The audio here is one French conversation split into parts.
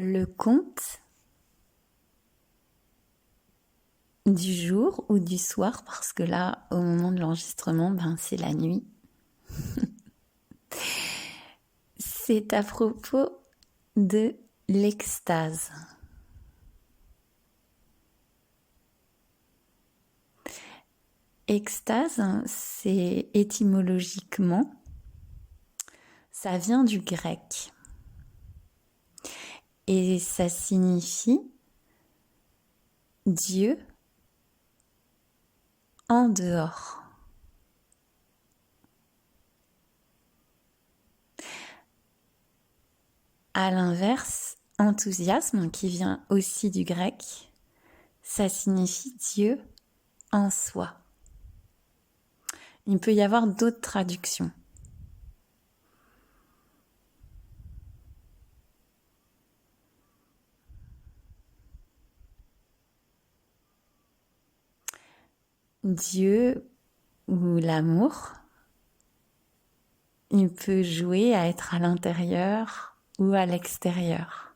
Le conte du jour ou du soir, parce que là, au moment de l'enregistrement, c'est la nuit. C'est à propos de l'extase. Extase, c'est étymologiquement, ça vient du grec. Et ça signifie Dieu en dehors. À l'inverse, enthousiasme, qui vient aussi du grec, ça signifie Dieu en soi. Il peut y avoir d'autres traductions. Dieu ou l'amour, il peut jouer à être à l'intérieur ou à l'extérieur.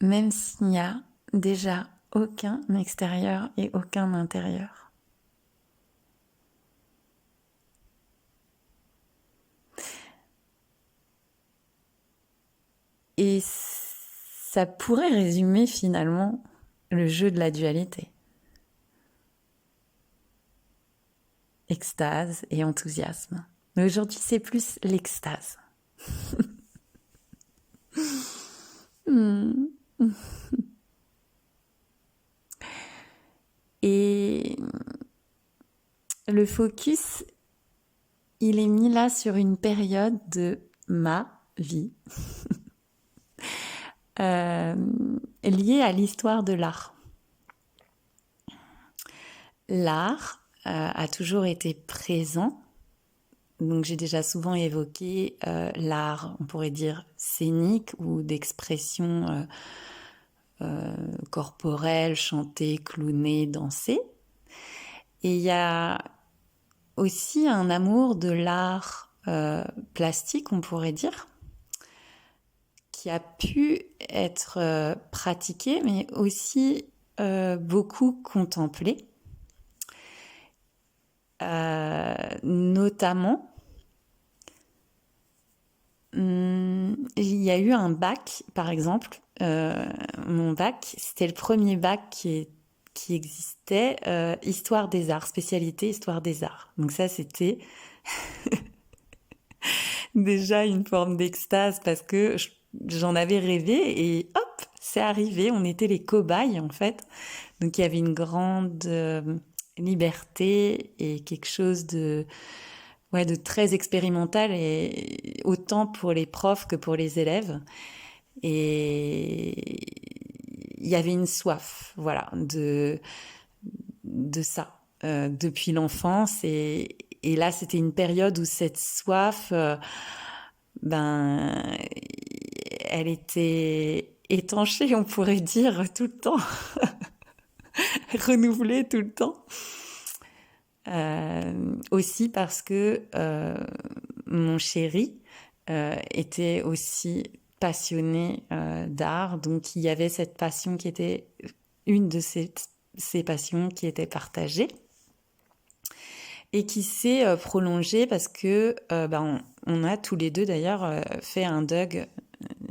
Même s'il n'y a déjà aucun extérieur et aucun intérieur. Et ça pourrait résumer finalement le jeu de la dualité. Extase et enthousiasme. Mais aujourd'hui, c'est plus l'extase. Et le focus, il est mis là sur une période de ma vie liée à l'histoire de l'art. L'art a toujours été présent. Donc j'ai déjà souvent évoqué l'art, on pourrait dire scénique ou d'expression corporelle, chanter, clowner, danser. Et il y a aussi un amour de l'art plastique, on pourrait dire, qui a pu être pratiqué, mais aussi beaucoup contemplé. Notamment, il y a eu un bac, par exemple. Mon bac, c'était le premier bac qui existait, Histoire des Arts, spécialité Histoire des Arts. Donc ça, c'était déjà une forme d'extase parce que j'en avais rêvé et hop, c'est arrivé. On était les cobayes, en fait. Donc il y avait une grande liberté et quelque chose de très expérimental, et autant pour les profs que pour les élèves. Et il y avait une soif, voilà, de ça, depuis l'enfance. Et là, c'était une période où cette soif, elle était étanchée, on pourrait dire, tout le temps, renouvelée tout le temps. Aussi parce que mon chéri était aussi passionné d'art, donc il y avait cette passion qui était une de ces passions qui était partagée et qui s'est prolongée parce que on a tous les deux d'ailleurs fait un DUG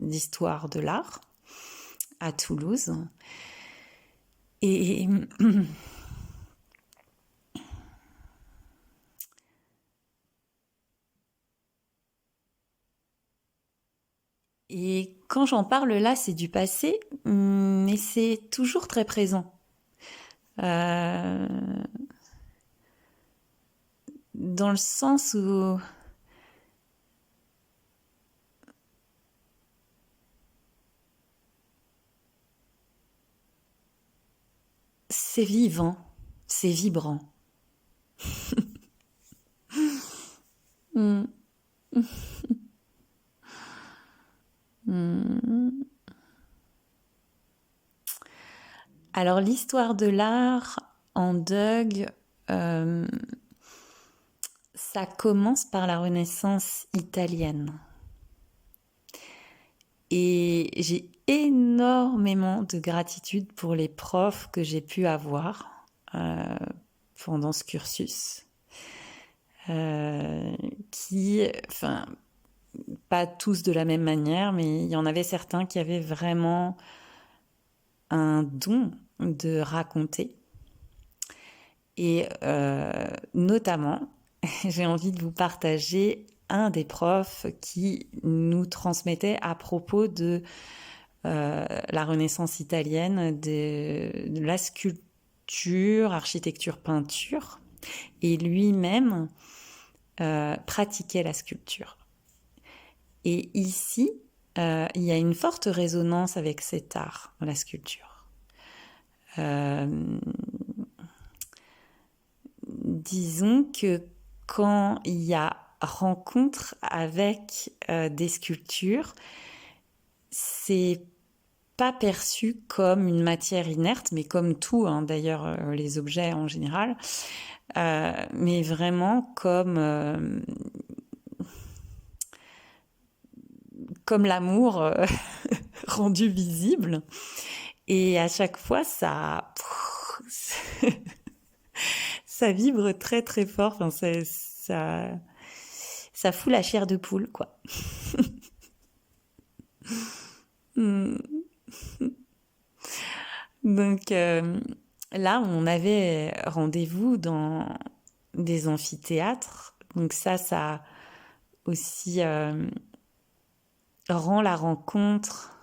d'histoire de l'art à Toulouse. Et Et quand j'en parle là, c'est du passé, mais c'est toujours très présent. Euh, Dans le sens où c'est vivant, c'est vibrant. Mm. Mm. Alors l'histoire de l'art en DUG, ça commence par la Renaissance italienne. Et j'ai énormément de gratitude pour les profs que j'ai pu avoir pendant ce cursus. Qui, enfin, pas tous de la même manière, mais il y en avait certains qui avaient vraiment un don de raconter. Et notamment, j'ai envie de vous partager un des profs qui nous transmettait à propos de la Renaissance italienne, de la sculpture, architecture, peinture, et lui-même pratiquait la sculpture. Et ici, il y a une forte résonance avec cet art, la sculpture. Disons que quand il y a rencontre avec des sculptures, c'est pas perçu comme une matière inerte, mais comme tout, hein, d'ailleurs les objets en général, mais vraiment comme l'amour rendu visible. Et à chaque fois, ça vibre très très fort. Enfin, ça fout la chair de poule, quoi. Donc là, on avait rendez-vous dans des amphithéâtres. Donc ça aussi rend la rencontre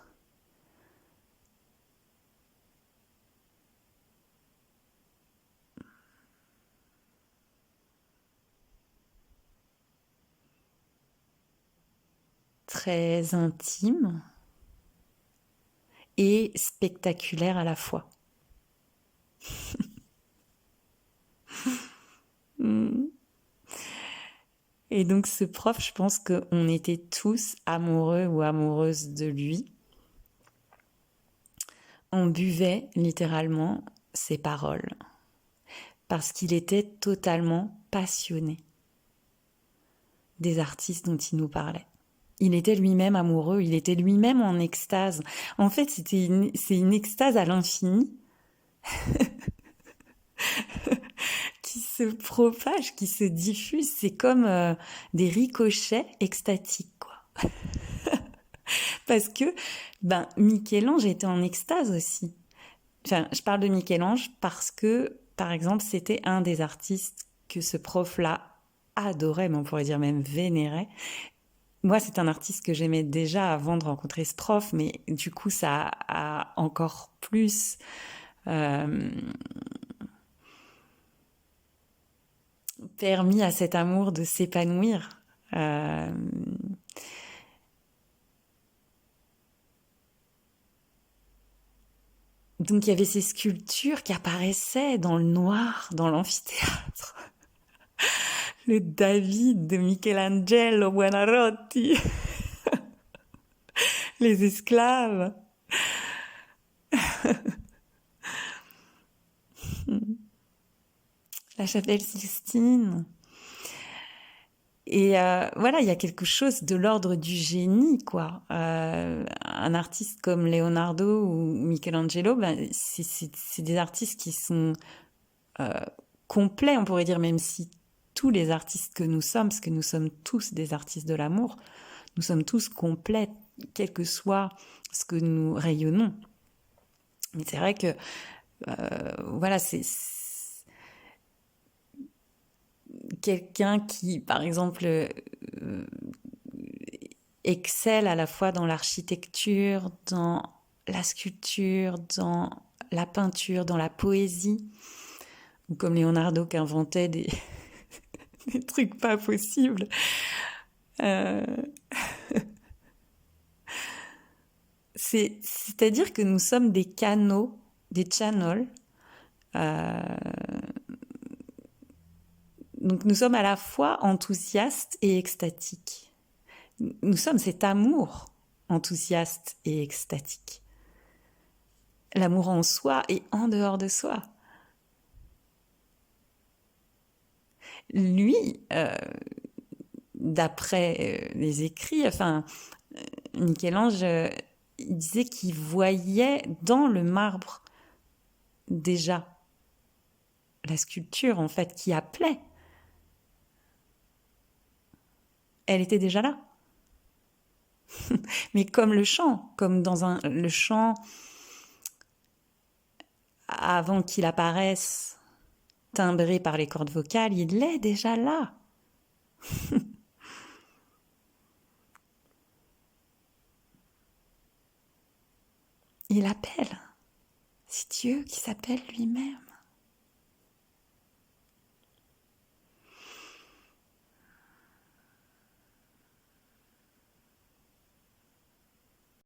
très intime et spectaculaire à la fois. Et donc ce prof, je pense qu'on était tous amoureux ou amoureuses de lui. On buvait littéralement ses paroles parce qu'il était totalement passionné des artistes dont il nous parlait. Il était lui-même amoureux, il était lui-même en extase. En fait, c'est une extase à l'infini qui se propage, qui se diffuse. C'est comme des ricochets extatiques, quoi. Parce que Michel-Ange était en extase aussi. Enfin, je parle de Michel-Ange parce que, par exemple, c'était un des artistes que ce prof-là adorait, mais on pourrait dire même vénérait. Moi, c'est un artiste que j'aimais déjà avant de rencontrer ce prof, mais du coup, ça a encore plus permis à cet amour de s'épanouir. Donc, il y avait ces sculptures qui apparaissaient dans le noir, dans l'amphithéâtre. Le David de Michelangelo Buonarroti. Les esclaves. La chapelle Sixtine. Et voilà, il y a quelque chose de l'ordre du génie, quoi. Un artiste comme Leonardo ou Michelangelo, c'est des artistes qui sont complets, on pourrait dire, même si tous les artistes que nous sommes, parce que nous sommes tous des artistes de l'amour, nous sommes tous complets, quel que soit ce que nous rayonnons. Mais c'est vrai que, voilà, c'est quelqu'un qui, par exemple, excelle à la fois dans l'architecture, dans la sculpture, dans la peinture, dans la poésie, ou comme Leonardo qui inventait des, des trucs pas possibles. C'est-à-dire que nous sommes des canaux, des channels. Donc nous sommes à la fois enthousiastes et extatiques. Nous sommes cet amour enthousiaste et extatique. L'amour en soi et en dehors de soi. Lui, d'après les écrits, enfin, Michel-Ange, il disait qu'il voyait dans le marbre déjà la sculpture, en fait, qui appelait. Elle était déjà là. Mais comme le chant, comme le chant, avant qu'il apparaisse, timbré par les cordes vocales, il est déjà là. Il appelle. C'est Dieu qui s'appelle lui-même.